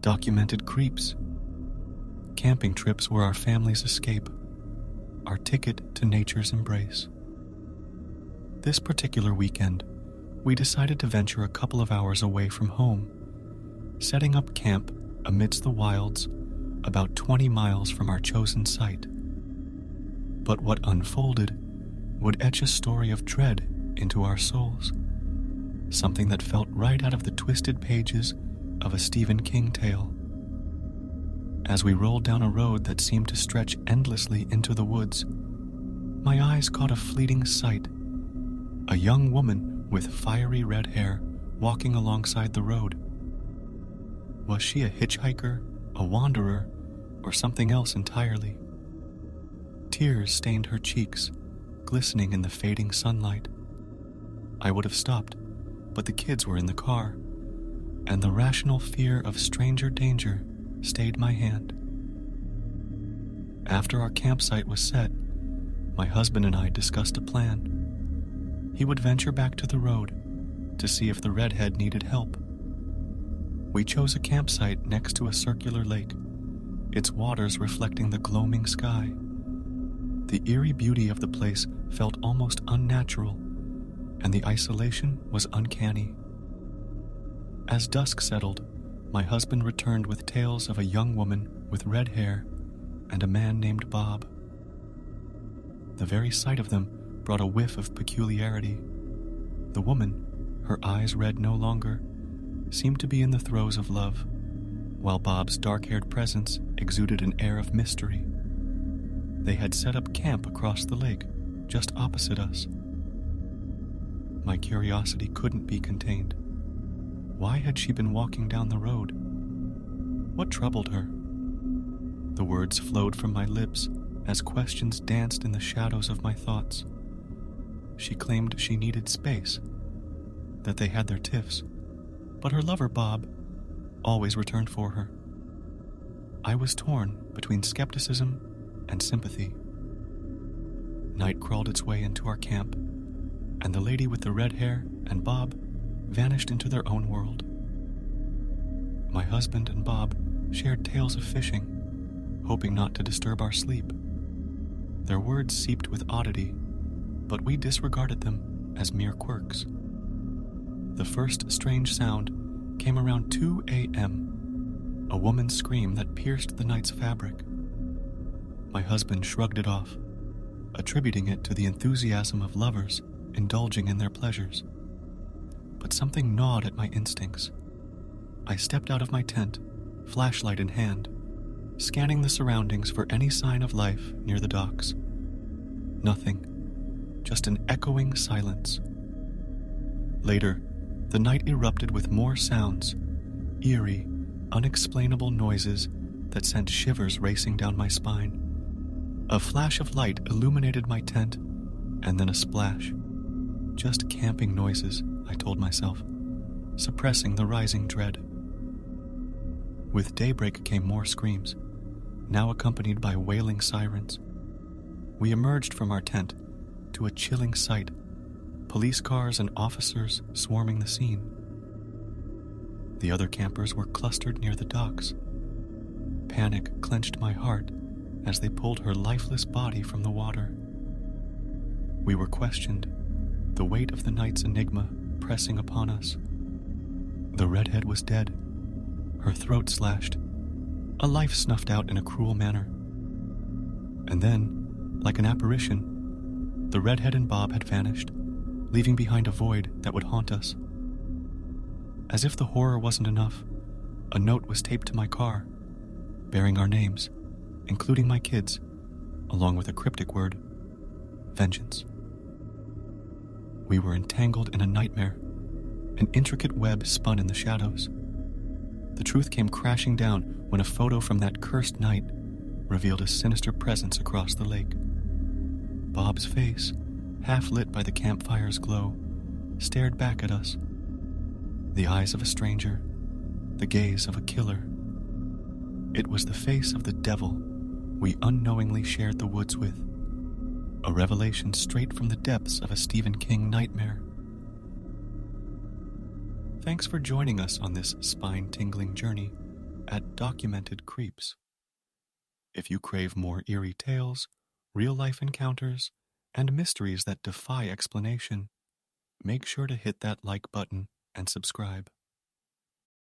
documented creeps. Camping trips were our family's escape, our ticket to nature's embrace. This particular weekend, we decided to venture a couple of hours away from home, setting up camp amidst the wilds about 20 miles from our chosen site. But what unfolded would etch a story of dread into our souls, something that felt right out of the twisted pages of a Stephen King tale. As we rolled down a road that seemed to stretch endlessly into the woods, my eyes caught a fleeting sight: a young woman with fiery red hair walking alongside the road. Was she a hitchhiker, a wanderer, or something else entirely? Tears stained her cheeks, glistening in the fading sunlight. I would have stopped, but the kids were in the car, and the rational fear of stranger danger stayed my hand. After our campsite was set, my husband and I discussed a plan. He would venture back to the road to see if the redhead needed help. We chose a campsite next to a circular lake, its waters reflecting the gloaming sky. The eerie beauty of the place felt almost unnatural, and the isolation was uncanny. As dusk settled, my husband returned with tales of a young woman with red hair and a man named Bob. The very sight of them brought a whiff of peculiarity. The woman, her eyes red no longer, seemed to be in the throes of love, while Bob's dark-haired presence exuded an air of mystery. They had set up camp across the lake, just opposite us. My curiosity couldn't be contained. Why had she been walking down the road? What troubled her? The words flowed from my lips as questions danced in the shadows of my thoughts. She claimed she needed space, that they had their tiffs, but her lover Bob always returned for her. I was torn between skepticism and sympathy. Night crawled its way into our camp, and the lady with the red hair and Bob vanished into their own world. My husband and Bob shared tales of fishing, hoping not to disturb our sleep. Their words seeped with oddity, but we disregarded them as mere quirks. The first strange sound came around 2 a.m., a woman's scream that pierced the night's fabric. My husband shrugged it off, attributing it to the enthusiasm of lovers indulging in their pleasures. But something gnawed at my instincts. I stepped out of my tent, flashlight in hand, scanning the surroundings for any sign of life near the docks. Nothing, just an echoing silence. Later, the night erupted with more sounds, eerie, unexplainable noises that sent shivers racing down my spine. A flash of light illuminated my tent, and then a splash. Just camping noises, I told myself, suppressing the rising dread. With daybreak came more screams, now accompanied by wailing sirens. We emerged from our tent to a chilling sight, police cars and officers swarming the scene. The other campers were clustered near the docks. Panic clenched my heart as they pulled her lifeless body from the water. We were questioned, the weight of the night's enigma pressing upon us. The redhead was dead, her throat slashed, a life snuffed out in a cruel manner. And then, like an apparition, the redhead and Bob had vanished, leaving behind a void that would haunt us. As if the horror wasn't enough, a note was taped to my car, bearing our names, including my kids, along with a cryptic word: vengeance. We were entangled in a nightmare, an intricate web spun in the shadows. The truth came crashing down when a photo from that cursed night revealed a sinister presence across the lake. Bob's face, half lit by the campfire's glow, stared back at us. The eyes of a stranger, the gaze of a killer. It was the face of the devil we unknowingly shared the woods with, a revelation straight from the depths of a Stephen King nightmare. Thanks for joining us on this spine-tingling journey at Documented Creeps. If you crave more eerie tales, real-life encounters, and mysteries that defy explanation, make sure to hit that like button and subscribe.